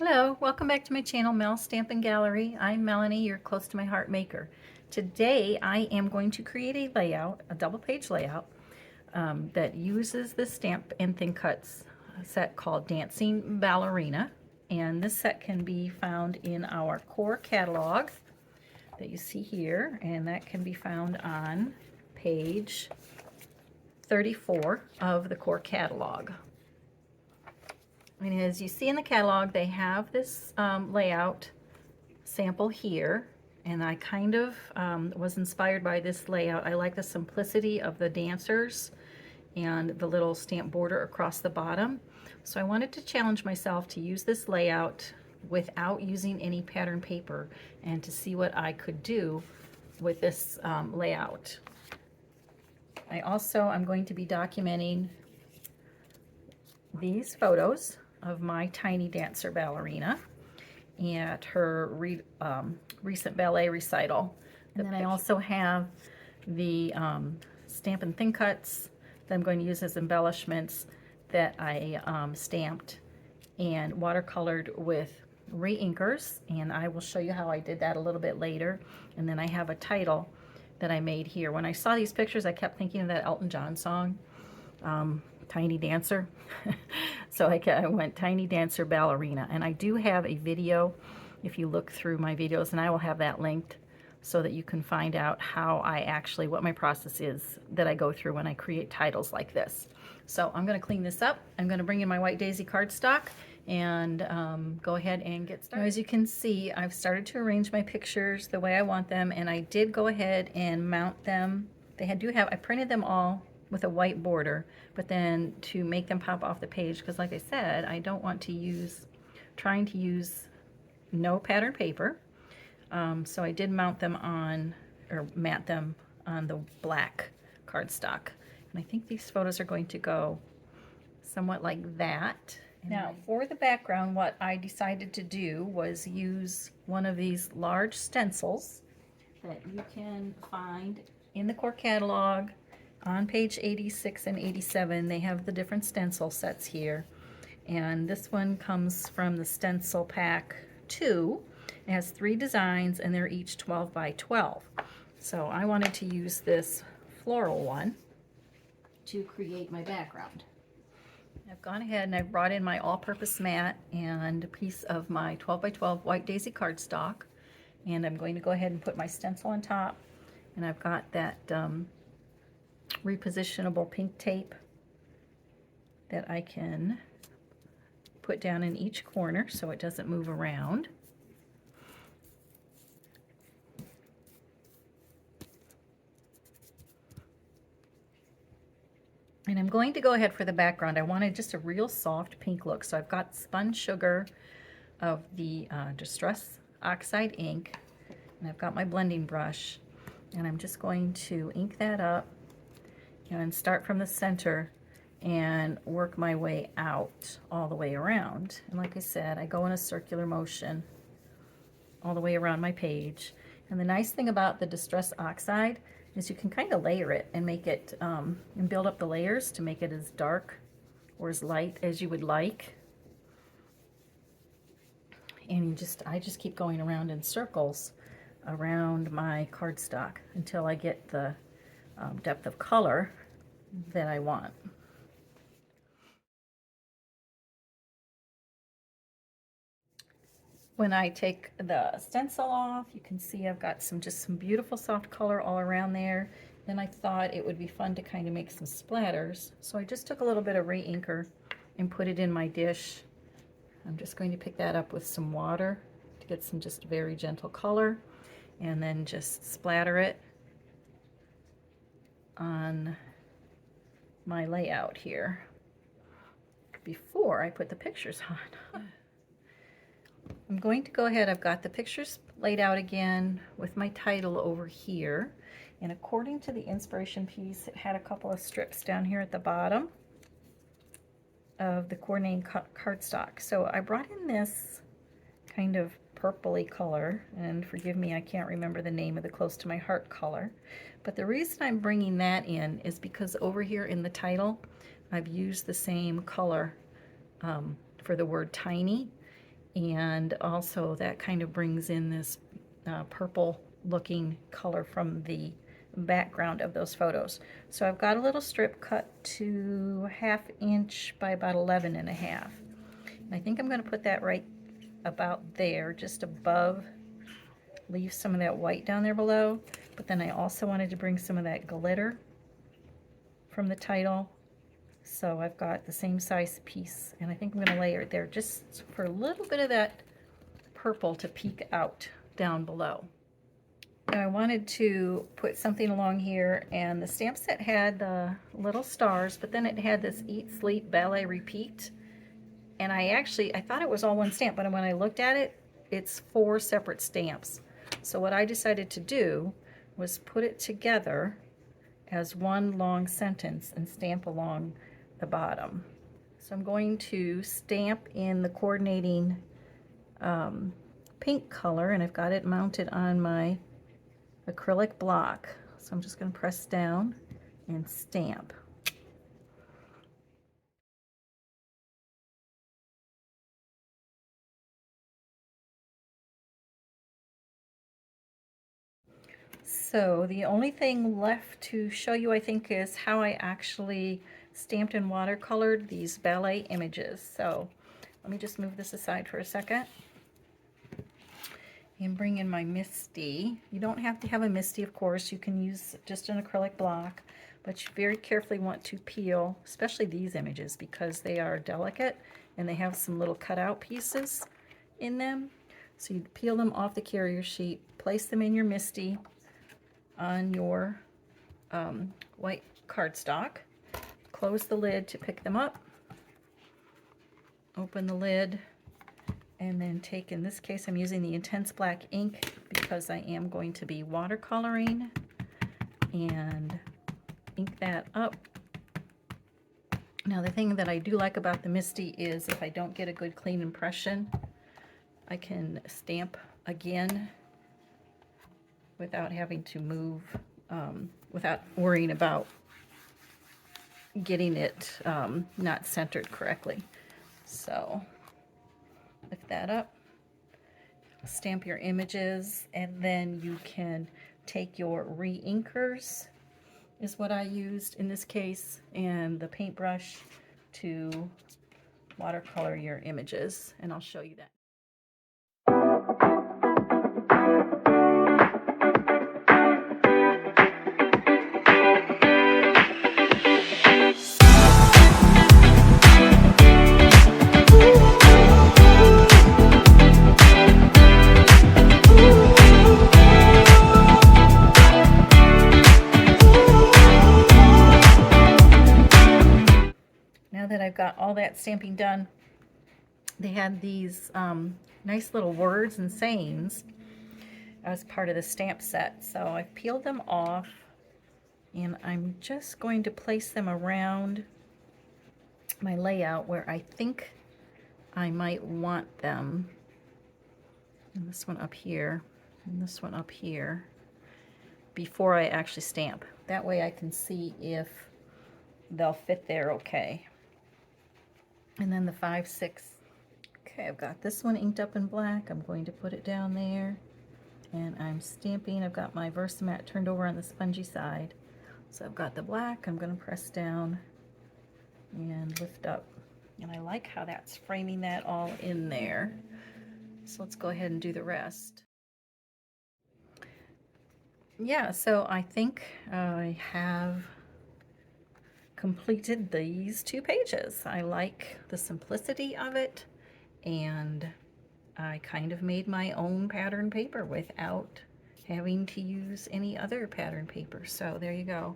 Hello, welcome back to my channel, Mel Stampin' Gallery. I'm Melanie, your close to my heart maker. Today I am going to create a layout, a double page layout that uses the Stamp and Thin Cuts set called Dancing Ballerina. And this set can be found in our core catalog that you see here, and that can be found on page 34 of the core catalog. And as you see in the catalog, they have this layout sample here, and I kind of was inspired by this layout. I like the simplicity of the dancers and the little stamp border across the bottom. So I wanted to challenge myself to use this layout without using any pattern paper and to see what I could do with this layout. I'm going to be documenting these photos of my tiny dancer ballerina at her recent ballet recital. And then I also have the Stampin' Thin Cuts that I'm going to use as embellishments that I stamped and watercolored with re-inkers, and I will show you how I did that a little bit later. And then I have a title that I made here. When I saw these pictures, I kept thinking of that Elton John song, Tiny Dancer. So I went Tiny Dancer Ballerina, and I do have a video if you look through my videos, and I will have that linked so that you can find out what my process is that I go through when I create titles like this. So I'm going to clean this up. I'm going to bring in my white daisy cardstock and go ahead and get started. Now, as you can see, I've started to arrange my pictures the way I want them, and I did go ahead and mount them. I printed them all with a white border, but then to make them pop off the page, because like I said, I don't want to trying to use no pattern paper. So I did mount them on, or mat them on the black cardstock. And I think these photos are going to go somewhat like that. Now for the background, what I decided to do was use one of these large stencils that you can find in the core catalog. On page 86 and 87, they have the different stencil sets here. And this one comes from the Stencil Pack 2. It has 3 designs, and they're each 12 by 12. So I wanted to use this floral one to create my background. I've gone ahead and I've brought in my all-purpose mat and a piece of my 12 by 12 white daisy cardstock. And I'm going to go ahead and put my stencil on top. And I've got that repositionable pink tape that I can put down in each corner so it doesn't move around. And I'm going to go ahead for the background. I wanted just a real soft pink look, so I've got spun sugar of the Distress Oxide ink, and I've got my blending brush, and I'm just going to ink that up and start from the center and work my way out all the way around. And like I said, I go in a circular motion all the way around my page. And the nice thing about the Distress Oxide is you can kind of layer it and make it, and build up the layers to make it as dark or as light as you would like. And I just keep going around in circles around my cardstock until I get the depth of color that I want. When I take the stencil off, you can see I've got some beautiful soft color all around there. Then I thought it would be fun to kind of make some splatters. So I just took a little bit of re-inker and put it in my dish. I'm just going to pick that up with some water to get some just very gentle color, and then just splatter it on my layout here before I put the pictures on. I'm going to go ahead, I've got the pictures laid out again with my title over here, and according to the inspiration piece, it had a couple of strips down here at the bottom of the coordinating cardstock. So I brought in this kind of purpley color, and forgive me, I can't remember the name of the close to my heart color, but the reason I'm bringing that in is because over here in the title I've used the same color for the word tiny, and also that kind of brings in this purple looking color from the background of those photos. So I've got a little strip cut to 1/2 inch by about 11.5. And I think I'm going to put that right about there, just above. Leave some of that white down there below, but then I also wanted to bring some of that glitter from the title. So I've got the same size piece, and I think I'm going to layer it there just for a little bit of that purple to peek out down below. Now I wanted to put something along here, and the stamp set had the little stars, but then it had this Eat, Sleep, Ballet, Repeat. And I thought it was all one stamp, but when I looked at it, it's 4 separate stamps. So what I decided to do was put it together as one long sentence and stamp along the bottom. So I'm going to stamp in the coordinating pink color, and I've got it mounted on my acrylic block. So I'm just going to press down and stamp. So the only thing left to show you, I think, is how I actually stamped and watercolored these ballet images. So let me just move this aside for a second and bring in my Misty. You don't have to have a Misty, of course. You can use just an acrylic block, but you very carefully want to peel, especially these images, because they are delicate and they have some little cutout pieces in them. So you peel them off the carrier sheet, place them in your Misty on your white cardstock, close the lid to pick them up, open the lid, and then take, in this case I'm using the Intense Black ink because I am going to be watercoloring, and ink that up. Now the thing that I do like about the Misty is if I don't get a good clean impression, I can stamp again without having to move, without worrying about getting it not centered correctly. So lift that up, stamp your images, and then you can take your re-inkers, is what I used in this case, and the paintbrush to watercolor your images, and I'll show you that. Now that I've got all that stamping done, they had these nice little words and sayings as part of the stamp set. So I've peeled them off, and I'm just going to place them around my layout where I think I might want them. And this one up here, and this one up here, before I actually stamp. That way I can see if they'll fit there okay. And then the 5, 6. Okay, I've got this one inked up in black. I'm going to put it down there, and I'm stamping. I've got my Versamat turned over on the spongy side. So I've got the black. I'm going to press down and lift up. And I like how that's framing that all in there. So let's go ahead and do the rest. Yeah, so I think I have completed these 2 pages. I like the simplicity of it, and I kind of made my own pattern paper without having to use any other pattern paper. So there you go.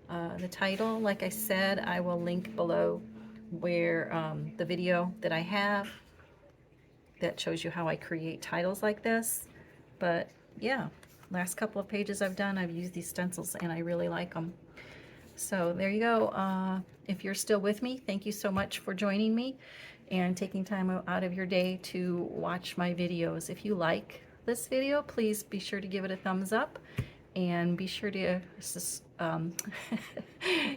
The title, like I said, I will link below where the video that I have that shows you how I create titles like this. But yeah, last couple of pages I've done, I've used these stencils and I really like them. So there you go. If you're still with me, thank you so much for joining me and taking time out of your day to watch my videos. If you like this video, please be sure to give it a thumbs up And be sure to,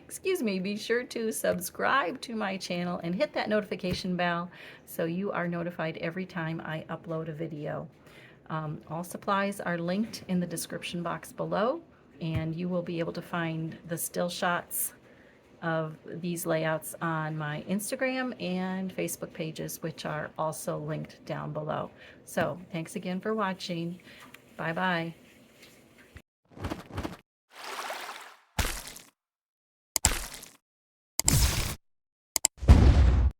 excuse me, be sure to subscribe to my channel and hit that notification bell so you are notified every time I upload a video. All supplies are linked in the description box below, and you will be able to find the still shots of these layouts on my Instagram and Facebook pages, which are also linked down below. So thanks again for watching. Bye bye.